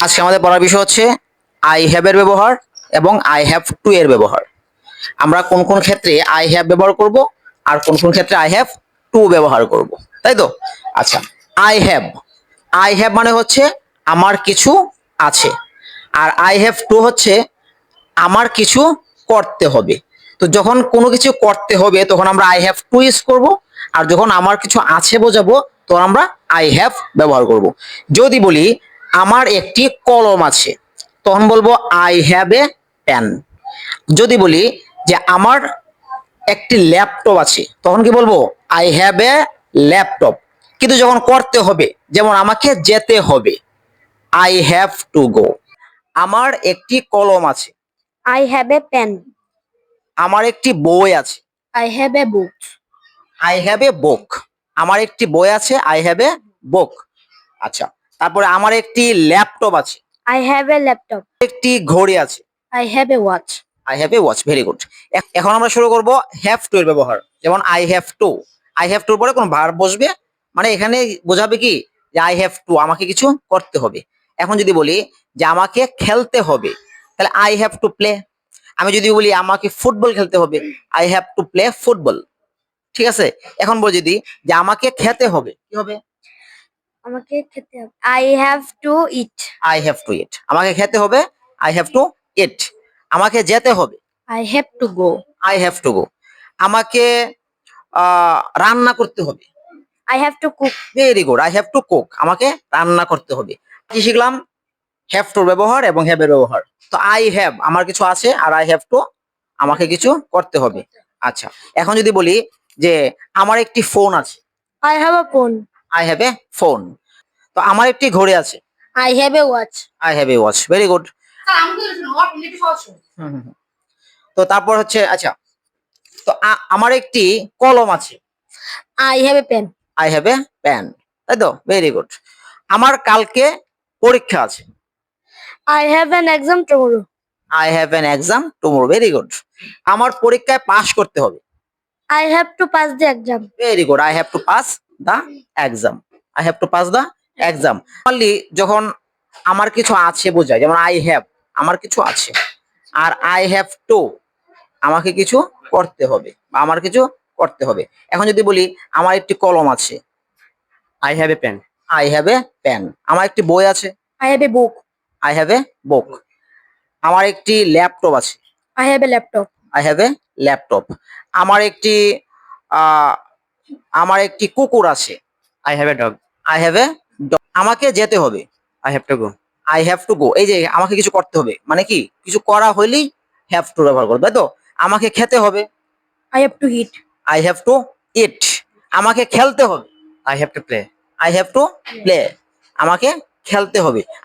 আজকে আমাদের পড়ার বিষয় হচ্ছে আই হ্যাভ এর ব্যবহার এবং আই হ্যাভ টু এর ব্যবহার। আমরা কোন কোন ক্ষেত্রে আই হ্যাভ ব্যবহার করব আর কোন কোন ক্ষেত্রে আই হ্যাভ টু ব্যবহার করব, তাই তো? আচ্ছা, আই হ্যাভ আই হ্যাভ মানে হচ্ছে আমার কিছু আছে, আর আই হ্যাভ টু হচ্ছে আমার কিছু করতে হবে। তো যখন কোনো কিছু করতে হবে তখন আমরা আই হ্যাভ টু ইউজ করব, আর যখন আমার কিছু আছে বোঝাবো তখন আমরা আই হ্যাভ ব্যবহার করব। যদি বলি আমার একটি কলম আছে, তখন বলবো আই হ্যাভ এ পেন। যদি বলি যে আমার একটি ল্যাপটপ আছে, তখন কি বলবো? I have a laptop. কিন্তু যখন করতে হবে, যেমন আমাকে যেতে হবে, আই হ্যাভ টু গো। আমার একটি কলম আছে, I have a pen. আমার একটি বই আছে, I have a book. I have a book. আমার একটি বই আছে, আই হ্যাভ এ বুক। আচ্ছা, তারপরে আমার একটি ল্যাপটপ আছে, I have a laptop. একটি ঘড়ি আছে, I have a watch. I have a watch. Very good. এখন আমরা শুরু করব হ্যাভ টু এর ব্যবহার। যেমন I have to, I have টুর পরে কোনো ভার্ব বসবে, মানে এখানে বোঝাবে কি যে আই হ্যাভ টু, আমাকে কিছু করতে হবে। এখন যদি বলি যে আমাকে খেলতে হবে, তাহলে আই হ্যাভ টু প্লে। আমি যদি বলি আমাকে ফুটবল খেলতে হবে, I have to play football. ঠিক আছে? এখন বলি যদি যে আমাকে খেতে হবে, কি হবে? আমাকে খেতে হবে। I have to eat. I have to eat. আমাকে খেতে হবে, আই হ্যাভ টু ইট। আমাকে যেতে হবে, I have to go. I have to go. আমাকে রান্না করতে হবে, I have to cook. Very good, I have to cook. আমাকে রান্না করতে হবে। কি শিখলাম? হ্যাভ টুর ব্যবহার এবং হ্যাভ এর ব্যবহার। তো আই হ্যাভ আমার কিছু আছে, আর আই হ্যাভ টু আমাকে কিছু করতে হবে। আচ্ছা, এখন যদি বলি যে আমার একটি ফোন আছে, I have a phone. I have A phone. তো আমার একটি ঘড়ি আছে, I have a watch. I have a watch. Very good. তো তারপর হচ্ছে, আচ্ছা, তো আমার একটি কলম আছে, I have a pen. I have a pen. তাই তো? Very good. আমার কালকে পরীক্ষা আছে, I have an exam tomorrow. I have an exam tomorrow. Very good. আমার পরীক্ষায় পাশ করতে হবে, I have to pass the exam. Very good, I have to pass the exam. I have to pass the exam. Only যখন আমার কিছু আছে বোঝায়, যেমন আই হ্যাভ আমার কিছু আছে, আর আই হ্যাভ টু আমাকে কিছু করতে হবে বা আমার কিছু করতে হবে। এখন যদি বলি আমার একটি কলম আছে, I have a pen. I have a pen. আমার একটি বই আছে, I have a book. I have a book. আমার একটি ল্যাপটপ আছে, I have a laptop. I have a laptop. আমার একটি আহ, আমার একটি কুকুর আছে, I have a dog. I have a dog. আমাকে যেতে হবে, I have to go. I have to go. এই যে আমাকে কিছু করতে হবে, মানে কি কিছু করা হইলেই হ্যাভ টু ব্যবহার করবে, তাই তো? আমাকে খেতে হবে, I have to eat. I have to eat. আমাকে খেলতে হবে, I have to play. I have to play. আমাকে খেলতে হবে।